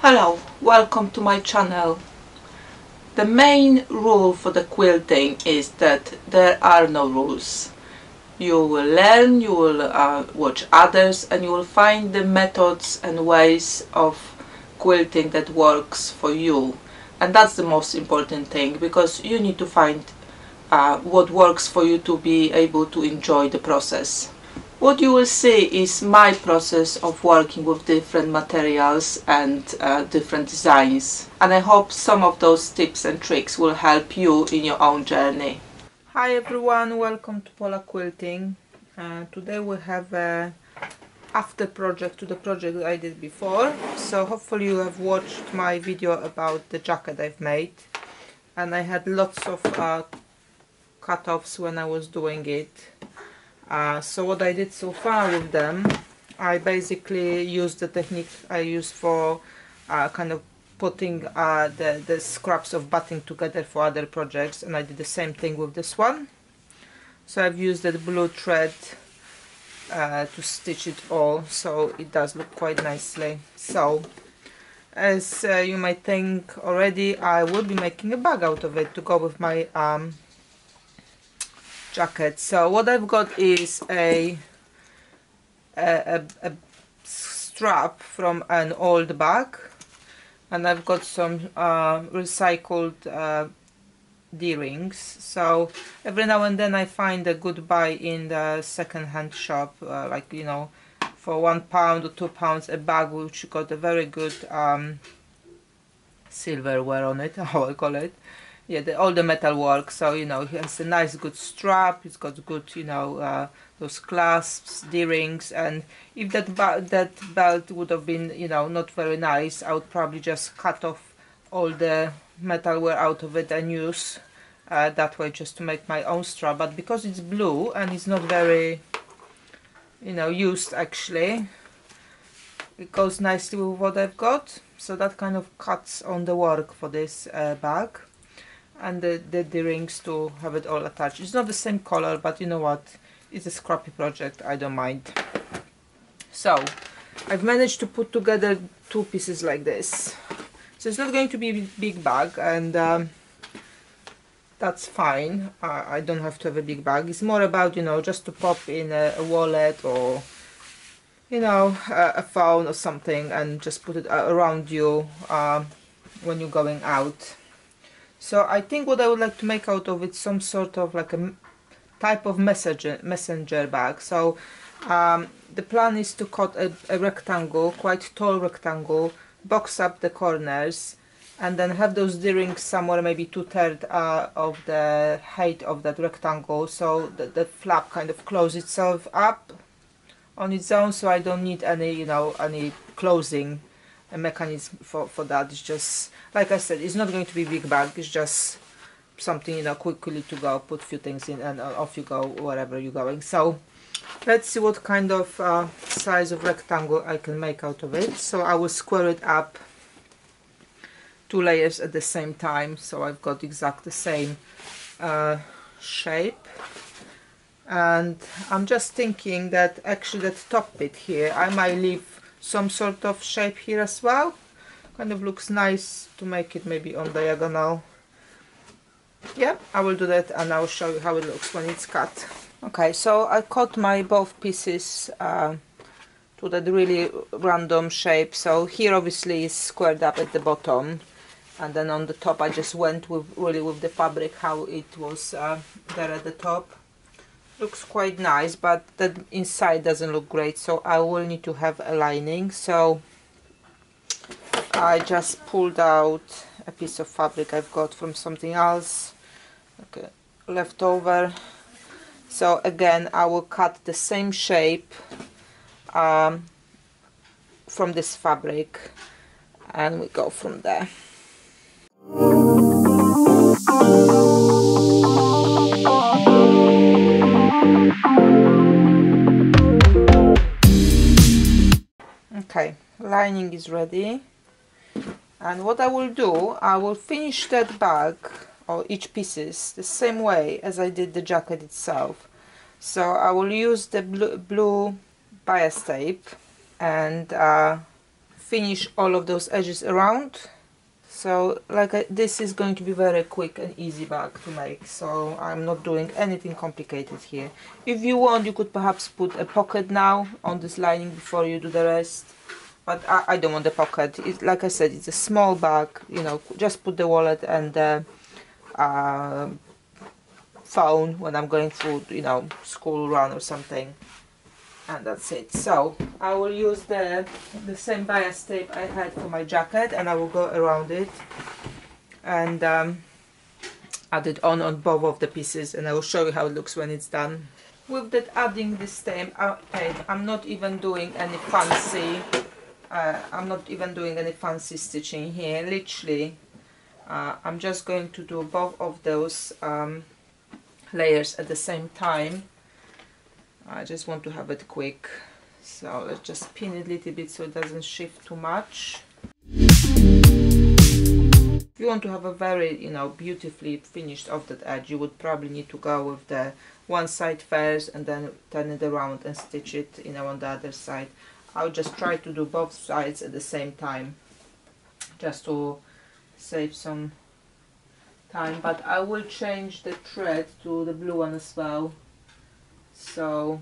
Hello, welcome to my channel. The main rule for the quilting is that there are no rules. You will learn, you will watch others, and you will find the methods and ways of quilting that works for you. And that's the most important thing, because you need to find what works for you to be able to enjoy the process. What you will see is my process of working with different materials and different designs, and I hope some of those tips and tricks will help you in your own journey. Hi everyone, welcome to Pola Quilting. Today we have a after project to the project I did before, so hopefully you have watched my video about the jacket I've made, and I had lots of cut-offs when I was doing it. So what I did so far with them, I basically used the technique I use for kind of putting the scraps of batting together for other projects, and I did the same thing with this one. So I've used that blue thread to stitch it all, so it does look quite nicely. So as you might think already, I will be making a bag out of it to go with my jacket. So what I've got is a strap from an old bag, and I've got some recycled D-rings. So every now and then I find a good buy in the second-hand shop, like, you know, for £1 or £2 a bag, which got a very good silverware on it, how I call it. Yeah, all the metal work. So, you know, it has a nice good strap, it's got good, you know, those clasps, D-rings, and if that belt would have been, you know, not very nice, I would probably just cut off all the metal wear out of it and use that way just to make my own strap. But because it's blue and it's not very, you know, used actually, it goes nicely with what I've got, so that kind of cuts on the work for this bag. And the rings to have it all attached. It's not the same color, but you know what, it's a scrappy project, I don't mind. So I've managed to put together two pieces like this. So it's not going to be a big bag, and that's fine. I don't have to have a big bag. It's more about, you know, just to pop in a wallet or, you know, a phone or something, and just put it around you when you're going out. So I think what I would like to make out of it, some sort of like a type of messenger bag. So the plan is to cut a rectangle, quite tall rectangle, box up the corners, and then have those D-rings somewhere maybe 2/3 of the height of that rectangle, so the flap kind of closes itself up on its own, so I don't need any, you know, any closing a mechanism for that. It's just, like I said, it's not going to be a big bag, it's just something, you know, quickly to go, put a few things in and off you go wherever you're going. So let's see what kind of size of rectangle I can make out of it. So I will square it up, two layers at the same time, so I've got exactly the same shape. And I'm just thinking that actually that top bit here, I might leave some sort of shape here as well. Kind of looks nice to make it maybe on diagonal. Yeah, I will do that, and I'll show you how it looks when it's cut. Okay, so I cut my both pieces to that really random shape. So here obviously is squared up at the bottom, and then on the top I just went with the fabric how it was there at the top. Looks quite nice, but the inside doesn't look great, so I will need to have a lining. So I just pulled out a piece of fabric I've got from something else, okay, left over. So again, I will cut the same shape from this fabric, and we go from there. Okay, lining is ready, and what I will do, I will finish that bag or each pieces the same way as I did the jacket itself. So I will use the blue bias tape and finish all of those edges around. So this is going to be very quick and easy bag to make, so I'm not doing anything complicated here. If you want, you could perhaps put a pocket now on this lining before you do the rest, but I don't want the pocket. Like I said, it's a small bag, you know, just put the wallet and the phone when I'm going through, you know, school run or something, and that's it. So I will use the same bias tape I had for my jacket, and I will go around it and add it on both of the pieces, and I will show you how it looks when it's done. With that adding this tape, I'm not even doing any fancy stitching here. Literally I'm just going to do both of those layers at the same time. I just want to have it quick, so let's just pin it a little bit so it doesn't shift too much. If you want to have a very, you know, beautifully finished off that edge, you would probably need to go with the one side first and then turn it around and stitch it, you know, on the other side. I'll just try to do both sides at the same time, just to save some time, but I will change the thread to the blue one as well, so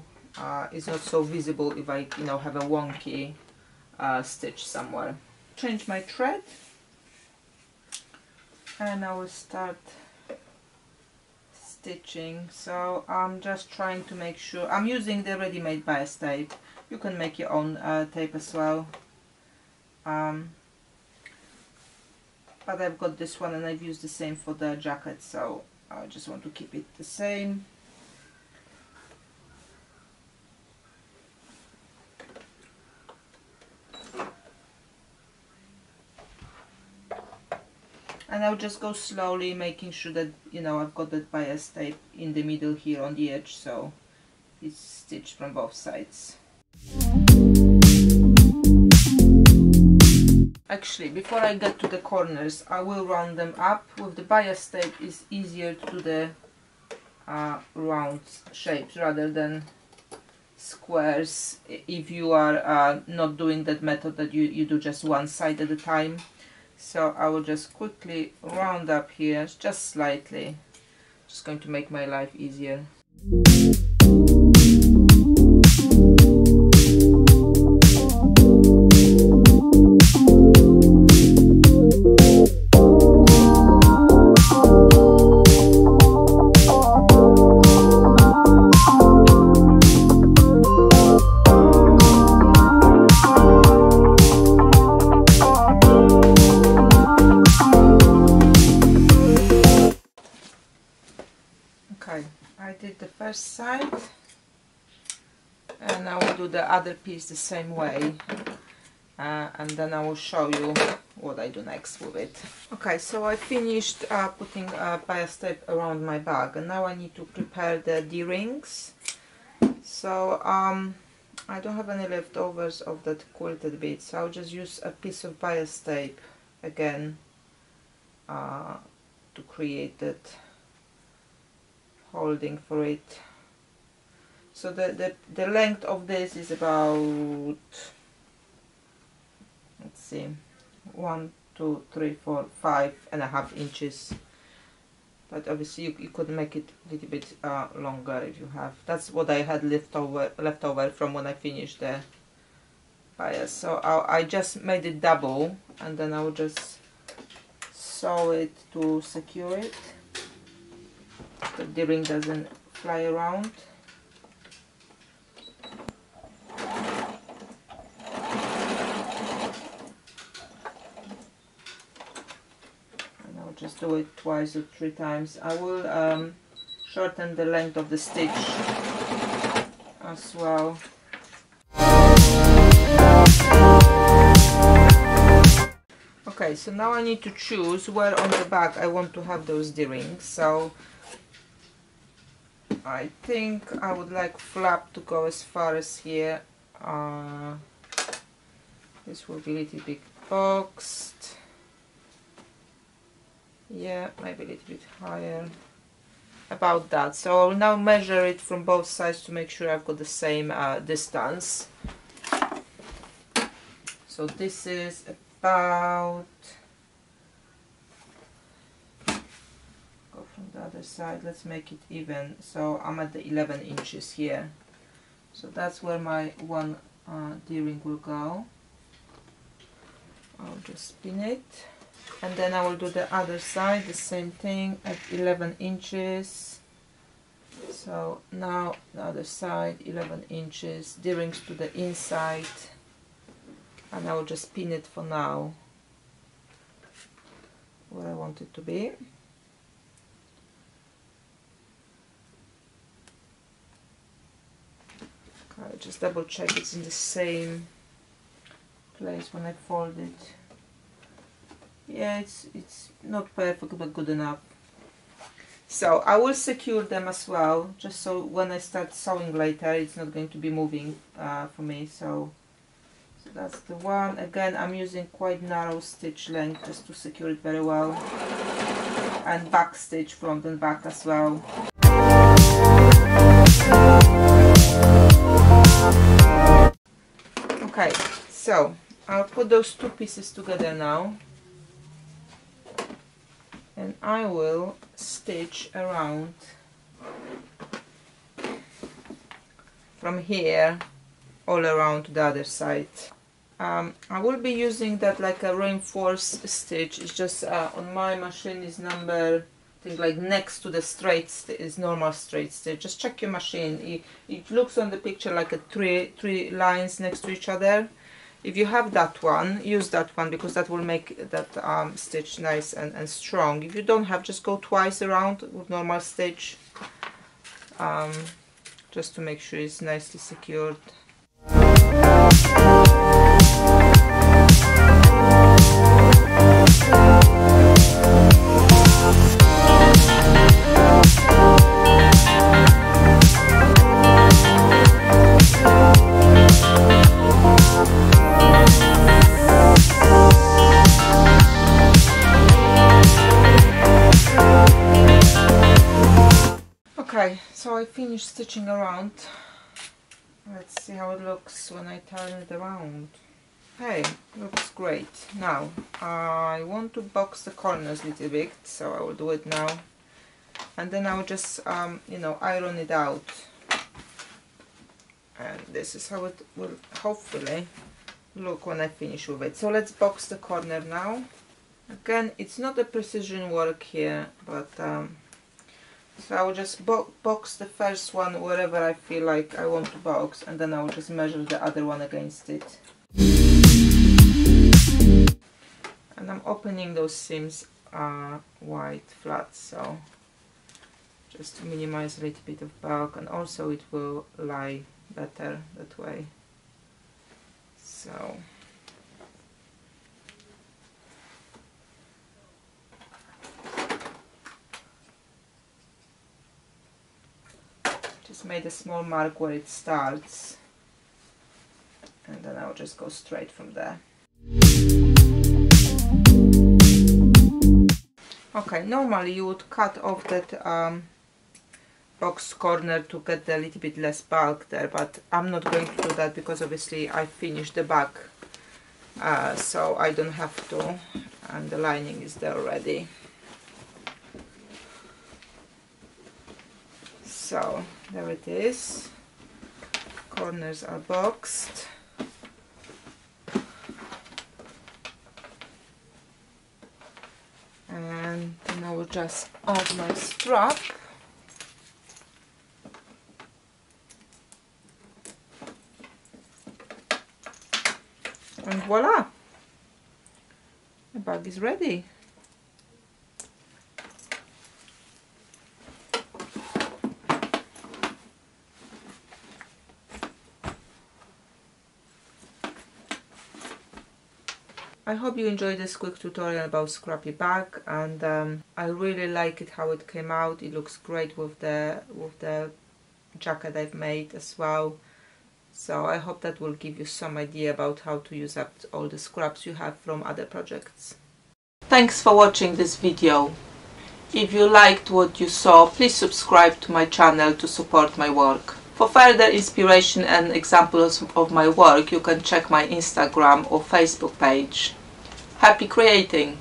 it's not so visible if I, you know, have a wonky stitch somewhere. Change my thread, and I will start stitching. So I'm just trying to make sure I'm using the ready-made bias tape. You can make your own tape as well, but I've got this one and I've used the same for the jacket, so I just want to keep it the same. And I'll just go slowly, making sure that, you know, I've got that bias tape in the middle here on the edge, so it's stitched from both sides. Actually, before I get to the corners, I will round them up. With the bias tape, it's easier to do the round shapes rather than squares if you are not doing that method that you do just one side at a time. So I will just quickly round up here, just slightly, just going to make my life easier. Side, and I will do the other piece the same way, and then I will show you what I do next with it. Okay, so I finished putting bias tape around my bag, and now I need to prepare the D-rings. So I don't have any leftovers of that quilted bit, so I'll just use a piece of bias tape again to create that holding for it. So the length of this is about, let's see, 1, 2, 3, 4, 5.5 inches. But obviously you could make it a little bit longer if you have. That's what I had left over from when I finished the bias. So I just made it double, and then I will just sew it to secure it, so the ring doesn't fly around. And I'll just do it twice or 3 times. I will shorten the length of the stitch as well. Okay, so now I need to choose where on the back I want to have those D-rings. So I think I would like flap to go as far as here. This will be a little bit boxed. Yeah, maybe a little bit higher. About that. So I'll now measure it from both sides to make sure I've got the same distance. So this is about, go from the other side, let's make it even. So I'm at the 11 inches here. So that's where my one D-ring will go. I'll just spin it. And then I will do the other side, the same thing at 11 inches. So now the other side, 11 inches, D-rings to the inside. And I will just pin it for now where I want it to be. Okay, just double check it's in the same place when I fold it. Yeah, it's not perfect but good enough. So I will secure them as well, just so when I start sewing later it's not going to be moving for me. So that's the one. Again, I'm using quite narrow stitch length just to secure it very well, and back stitch front and back as well. Okay, so I'll put those two pieces together now, and I will stitch around from here all around to the other side. I will be using that like a reinforced stitch. It's just on my machine is number, I think, like next to the straight is normal straight stitch. Just check your machine. It looks on the picture like a three lines next to each other. If you have that one, use that one, because that will make that stitch nice and strong. If you don't have, just go twice around with normal stitch, just to make sure it's nicely secured. Okay, so I finished stitching around. Let's see how it looks when I turn it around. Hey, looks great. Now I want to box the corners a little bit, so I will do it now, and then I will just you know, iron it out, and this is how it will hopefully look when I finish with it. So let's box the corner now. Again, it's not a precision work here, but so I will just box the first one wherever I feel like I want to box, and then I will just measure the other one against it. And I'm opening those seams wide, flat, so just to minimize a little bit of bulk, and also it will lie better that way. So just made a small mark where it starts, and then I'll just go straight from there. Okay, normally you would cut off that box corner to get a little bit less bulk there, but I'm not going to do that because obviously I finished the back, so I don't have to, and the lining is there already. So there it is, corners are boxed. And then I will just add my strap. And voila! The bag is ready. I hope you enjoyed this quick tutorial about Scrappy bag, and I really like it how it came out. It looks great with the jacket I've made as well. So I hope that will give you some idea about how to use up all the scraps you have from other projects. Thanks for watching this video. If you liked what you saw, please subscribe to my channel to support my work. For further inspiration and examples of my work, you can check my Instagram or Facebook page. Happy creating!